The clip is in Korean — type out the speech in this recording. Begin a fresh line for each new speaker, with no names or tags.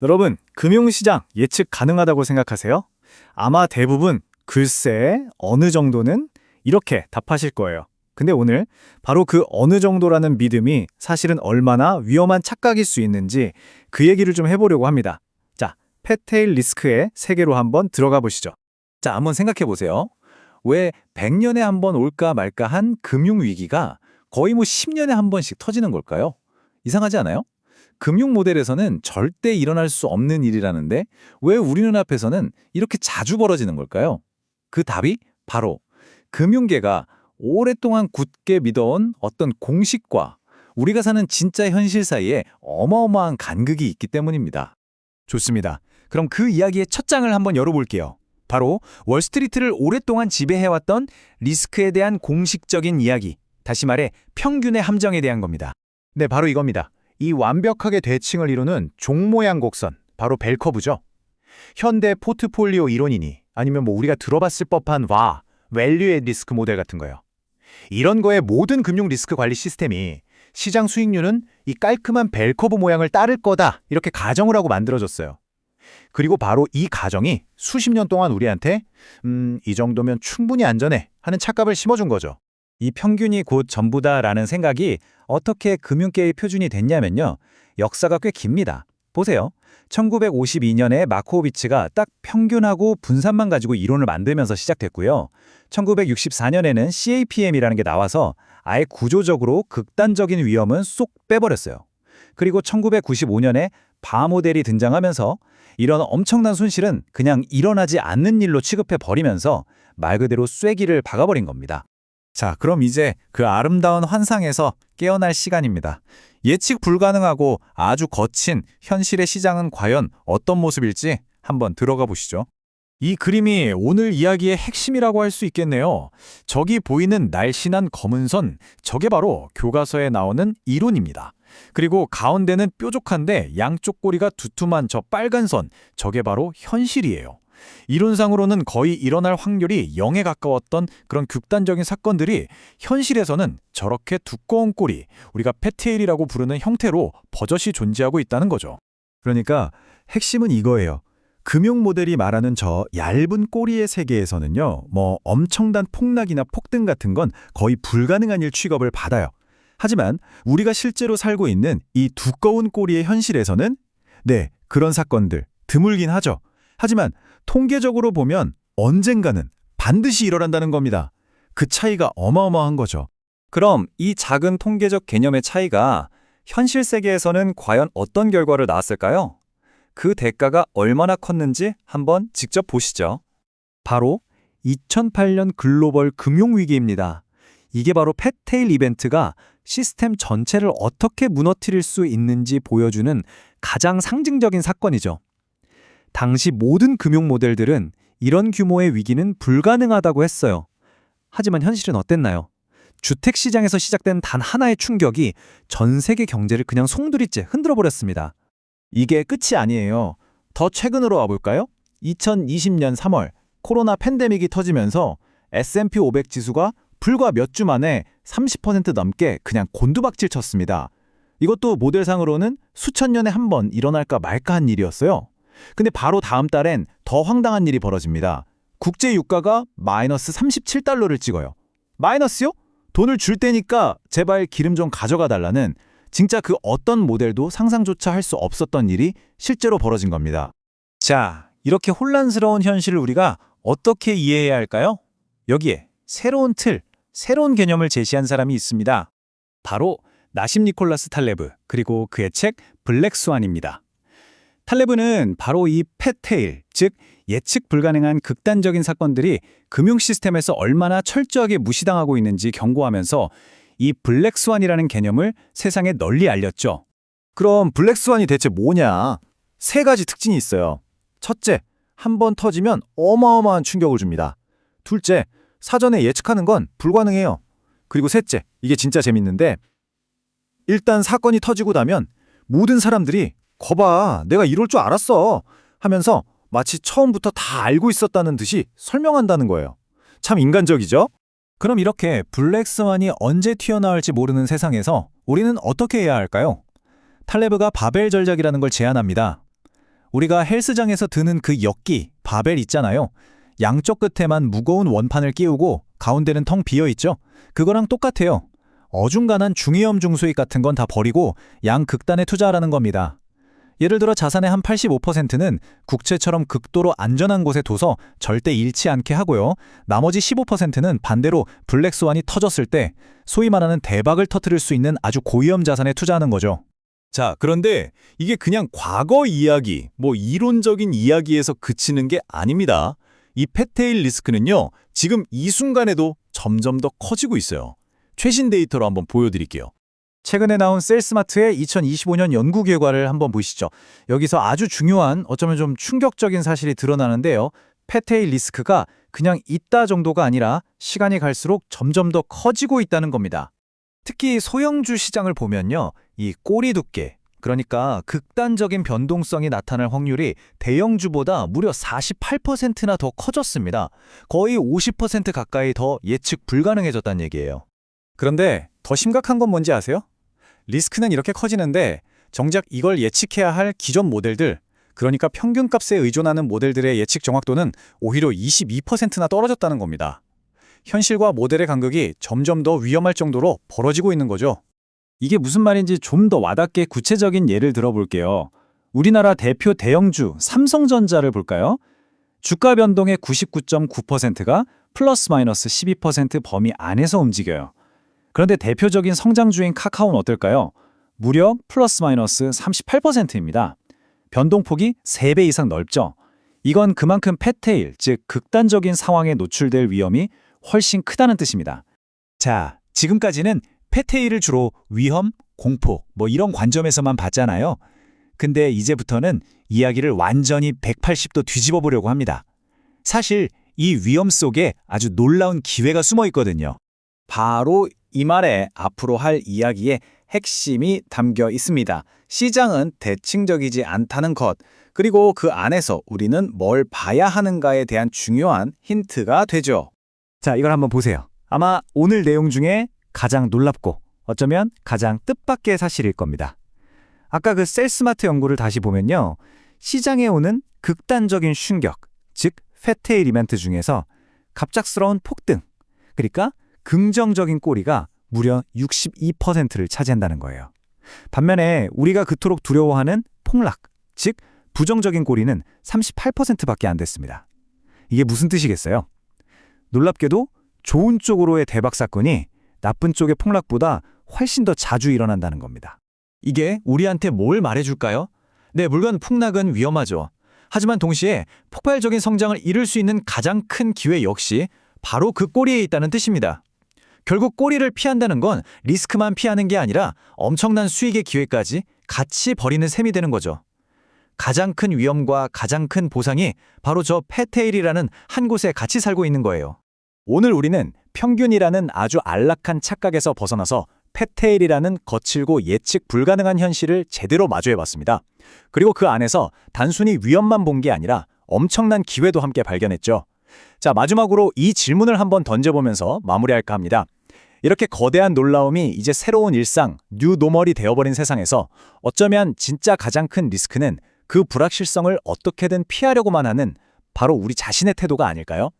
여러분, 금융시장 예측 가능하다고 생각하세요? 아마 대부분 글쎄, 어느 정도는 이렇게 답하실 거예요. 근데 오늘 바로 그 어느 정도라는 믿음이 사실은 얼마나 위험한 착각일 수 있는지 그 얘기를 좀 해보려고 합니다. 자, 팻테일 리스크의 세계로 한번 들어가 보시죠.
자, 한번 생각해 보세요. 왜 100년에 한 번 올까 말까 한 금융위기가 거의 10년에 한 번씩 터지는 걸까요? 이상하지 않아요? 금융 모델에서는 절대 일어날 수 없는 일이라는데 왜 우리 눈앞에서는 이렇게 자주 벌어지는 걸까요? 그 답이 바로 금융계가 오랫동안 굳게 믿어온 어떤 공식과 우리가 사는 진짜 현실 사이에 어마어마한 간극이 있기 때문입니다.
좋습니다. 그럼 그 이야기의 첫 장을 한번 열어볼게요. 바로 월스트리트를 오랫동안 지배해왔던 리스크에 대한 공식적인 이야기, 다시 말해 평균의 함정에 대한 겁니다.
네, 바로 이겁니다. 이 완벽하게 대칭을 이루는 종 모양 곡선, 바로 벨커브죠. 현대 포트폴리오 이론이니 아니면 우리가 들어봤을 법한 밸류의 리스크 모델 같은 거요. 이런 거의 모든 금융 리스크 관리 시스템이 시장 수익률은 이 깔끔한 벨커브 모양을 따를 거다 이렇게 가정을 하고 만들어졌어요. 그리고 바로 이 가정이 수십 년 동안 우리한테 이 정도면 충분히 안전해 하는 착각을 심어준 거죠.
이 평균이 곧 전부다라는 생각이 어떻게 금융계의 표준이 됐냐면요. 역사가 꽤 깁니다. 보세요. 1952년에 마코오비츠가 딱 평균하고 분산만 가지고 이론을 만들면서 시작됐고요. 1964년에는 CAPM이라는 게 나와서 아예 구조적으로 극단적인 위험은 쏙 빼버렸어요. 그리고 1995년에 바 모델이 등장하면서 이런 엄청난 손실은 그냥 일어나지 않는 일로 취급해버리면서 말 그대로 쐐기를 박아버린 겁니다.
자, 그럼 이제 그 아름다운 환상에서 깨어날 시간입니다. 예측 불가능하고 아주 거친 현실의 시장은 과연 어떤 모습일지 한번 들어가 보시죠. 이 그림이 오늘 이야기의 핵심이라고 할 수 있겠네요. 저기 보이는 날씬한 검은 선, 저게 바로 교과서에 나오는 이론입니다. 그리고 가운데는 뾰족한데 양쪽 꼬리가 두툼한 저 빨간 선, 저게 바로 현실이에요. 이론상으로는 거의 일어날 확률이 0에 가까웠던 그런 극단적인 사건들이 현실에서는 저렇게 두꺼운 꼬리, 우리가 패테일이라고 부르는 형태로 버젓이 존재하고 있다는 거죠.
그러니까 핵심은 이거예요. 금융 모델이 말하는 저 얇은 꼬리의 세계에서는요, 엄청난 폭락이나 폭등 같은 건 거의 불가능한 일 취급을 받아요. 하지만 우리가 실제로 살고 있는 이 두꺼운 꼬리의 현실에서는 네, 그런 사건들 드물긴 하죠. 하지만 통계적으로 보면 언젠가는 반드시 일어난다는 겁니다. 그 차이가 어마어마한 거죠.
그럼 이 작은 통계적 개념의 차이가 현실 세계에서는 과연 어떤 결과를 낳았을까요? 그 대가가 얼마나 컸는지 한번 직접 보시죠. 바로 2008년 글로벌 금융위기입니다. 이게 바로 팻테일 이벤트가 시스템 전체를 어떻게 무너뜨릴 수 있는지 보여주는 가장 상징적인 사건이죠. 당시 모든 금융 모델들은 이런 규모의 위기는 불가능하다고 했어요. 하지만 현실은 어땠나요? 주택시장에서 시작된 단 하나의 충격이 전 세계 경제를 그냥 송두리째 흔들어버렸습니다.
이게 끝이 아니에요. 더 최근으로 와볼까요? 2020년 3월 코로나 팬데믹이 터지면서 S&P 500 지수가 불과 몇 주 만에 30% 넘게 그냥 곤두박질 쳤습니다. 이것도 모델상으로는 수천 년에 한 번 일어날까 말까 한 일이었어요. 근데 바로 다음 달엔 더 황당한 일이 벌어집니다. 국제 유가가 마이너스 37달러를 찍어요. 마이너스요? 돈을 줄 테니까 제발 기름 좀 가져가 달라는 진짜 그 어떤 모델도 상상조차 할 수 없었던 일이 실제로 벌어진 겁니다.
자, 이렇게 혼란스러운 현실을 우리가 어떻게 이해해야 할까요? 여기에 새로운 틀, 새로운 개념을 제시한 사람이 있습니다. 바로 나심 니콜라스 탈레브, 그리고 그의 책 블랙스완입니다. 탈레브는 바로 이 팻테일, 즉 예측 불가능한 극단적인 사건들이 금융 시스템에서 얼마나 철저하게 무시당하고 있는지 경고하면서 이 블랙스완이라는 개념을 세상에 널리 알렸죠.
그럼 블랙스완이 대체 뭐냐? 세 가지 특징이 있어요. 첫째, 한 번 터지면 어마어마한 충격을 줍니다. 둘째, 사전에 예측하는 건 불가능해요. 그리고 셋째, 이게 진짜 재밌는데 일단 사건이 터지고 나면 모든 사람들이 거봐, 내가 이럴 줄 알았어 하면서 마치 처음부터 다 알고 있었다는 듯이 설명한다는 거예요. 참 인간적이죠?
그럼 이렇게 블랙스완이 언제 튀어나올지 모르는 세상에서 우리는 어떻게 해야 할까요? 탈레브가 바벨 전략이라는 걸 제안합니다. 우리가 헬스장에서 드는 그 역기, 바벨 있잖아요. 양쪽 끝에만 무거운 원판을 끼우고 가운데는 텅 비어 있죠. 그거랑 똑같아요. 어중간한 중위험 중수익 같은 건 다 버리고 양극단에 투자하라는 겁니다. 예를 들어 자산의 한 85%는 국채처럼 극도로 안전한 곳에 둬서 절대 잃지 않게 하고요. 나머지 15%는 반대로 블랙스완이 터졌을 때 소위 말하는 대박을 터뜨릴 수 있는 아주 고위험 자산에 투자하는 거죠.
자, 그런데 이게 그냥 과거 이야기, 이론적인 이야기에서 그치는 게 아닙니다. 이 팻테일 리스크는요, 지금 이 순간에도 점점 더 커지고 있어요. 최신 데이터로 한번 보여드릴게요.
최근에 나온 셀스마트의 2025년 연구 결과를 한번 보시죠. 여기서 아주 중요한, 어쩌면 좀 충격적인 사실이 드러나는데요. 팻테일 리스크가 그냥 있다 정도가 아니라 시간이 갈수록 점점 더 커지고 있다는 겁니다. 특히 소형주 시장을 보면요. 이 꼬리 두께, 그러니까 극단적인 변동성이 나타날 확률이 대형주보다 무려 48%나 더 커졌습니다. 거의 50% 가까이 더 예측 불가능해졌다는 얘기예요.
그런데 더 심각한 건 뭔지 아세요? 리스크는 이렇게 커지는데 정작 이걸 예측해야 할 기존 모델들, 그러니까 평균값에 의존하는 모델들의 예측 정확도는 오히려 22%나 떨어졌다는 겁니다. 현실과 모델의 간극이 점점 더 위험할 정도로 벌어지고 있는 거죠.
이게 무슨 말인지 좀 더 와닿게 구체적인 예를 들어볼게요. 우리나라 대표 대형주 삼성전자를 볼까요? 주가 변동의 99.9%가 플러스 마이너스 12% 범위 안에서 움직여요. 그런데 대표적인 성장주인 카카오는 어떨까요? 무려 플러스 마이너스 38%입니다. 변동폭이 3배 이상 넓죠. 이건 그만큼 팻테일, 즉 극단적인 상황에 노출될 위험이 훨씬 크다는 뜻입니다. 자, 지금까지는 팻테일을 주로 위험, 공포, 이런 관점에서만 봤잖아요. 근데 이제부터는 이야기를 완전히 180도 뒤집어 보려고 합니다. 사실 이 위험 속에 아주 놀라운 기회가 숨어 있거든요. 바로 이 말에 앞으로 할 이야기의 핵심이 담겨 있습니다. 시장은 대칭적이지 않다는 것, 그리고 그 안에서 우리는 뭘 봐야 하는가에 대한 중요한 힌트가 되죠. 자, 이걸 한번 보세요. 아마 오늘 내용 중에 가장 놀랍고 어쩌면 가장 뜻밖의 사실일 겁니다. 아까 그 셀스마트 연구를 다시 보면요. 시장에 오는 극단적인 충격, 즉 팻테일 이벤트 중에서 갑작스러운 폭등, 그러니까 긍정적인 꼬리가 무려 62%를 차지한다는 거예요. 반면에 우리가 그토록 두려워하는 폭락, 즉 부정적인 꼬리는 38%밖에 안 됐습니다. 이게 무슨 뜻이겠어요? 놀랍게도 좋은 쪽으로의 대박 사건이 나쁜 쪽의 폭락보다 훨씬 더 자주 일어난다는 겁니다. 이게 우리한테 뭘 말해줄까요? 네, 물론 폭락은 위험하죠. 하지만 동시에 폭발적인 성장을 이룰 수 있는 가장 큰 기회 역시 바로 그 꼬리에 있다는 뜻입니다. 결국 꼬리를 피한다는 건 리스크만 피하는 게 아니라 엄청난 수익의 기회까지 같이 버리는 셈이 되는 거죠. 가장 큰 위험과 가장 큰 보상이 바로 저 팻테일이라는 한 곳에 같이 살고 있는 거예요. 오늘 우리는 평균이라는 아주 안락한 착각에서 벗어나서 팻테일이라는 거칠고 예측 불가능한 현실을 제대로 마주해봤습니다. 그리고 그 안에서 단순히 위험만 본 게 아니라 엄청난 기회도 함께 발견했죠. 자, 마지막으로 이 질문을 한번 던져보면서 마무리할까 합니다. 이렇게 거대한 놀라움이 이제 새로운 일상, 뉴 노멀이 되어버린 세상에서 어쩌면 진짜 가장 큰 리스크는 그 불확실성을 어떻게든 피하려고만 하는 바로 우리 자신의 태도가 아닐까요?